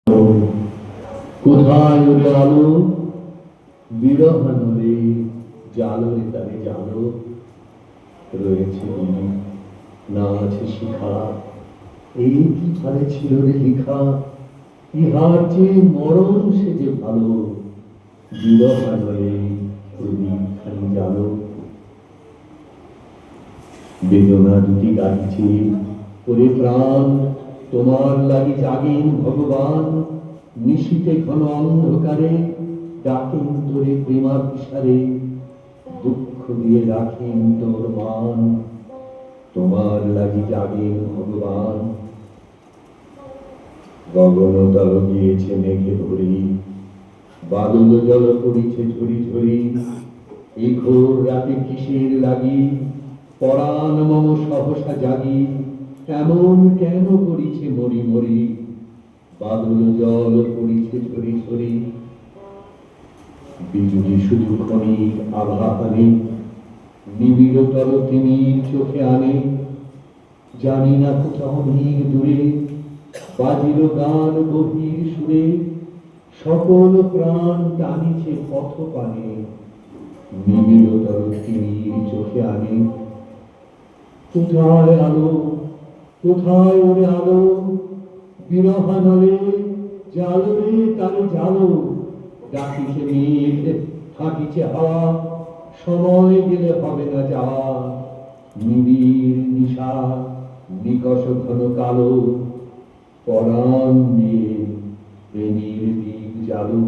কোথায় ওরে আলো বিরহানলে জালরে তারে জালো রয়েছে দিদি না আছে শিখা এই কি ধারে ছিল রে লিখা ইহার যে মরণ সে যে ভালো বিরহানলে প্রদীপ খানি জালো বেদনা দুটি গাইছে ওরে প্রাণ তোমার লাগি জাগেন ভগবান নিশীতে ঘন অন্ধকারে ডাকেন তোরে প্রেমাভিসারে দুঃখ দিয়ে রাখেন তোর মান তোমার লাগি জাগেন ভগবান গগনতল গিয়েছে মেঘে ভরি বাদল জল পড়িছে ঝরি ঝরি এই ঘোর রাতে কিসের লাগি পরাণ মম সহসা জাগি এমন কেন করিছে মরি মরি বাদল জল পড়িছে ঝরি ঝরি বিজুলি শুধু ক্ষণিক আভা আনে নিবিড়তর তিমির চোখে আনে জানি না কোথাও অনেক দূরে বাজিল গান গভীর সুরে সকল প্রাণ টানিছে পথ পানে নিবিড়তর তিমির চোখে আনে কোথায় আলো কোথায় ওরে আলো বিরহানলে জালরে তারে জালো ডাকিছে মেঘ হাঁকিছে হাওয়া সময় গেলে হবে না যাওয়া নিবিড় নিশা নিকষ ঘন কালো পরাণ নিয়ে প্রেমের দিক জালো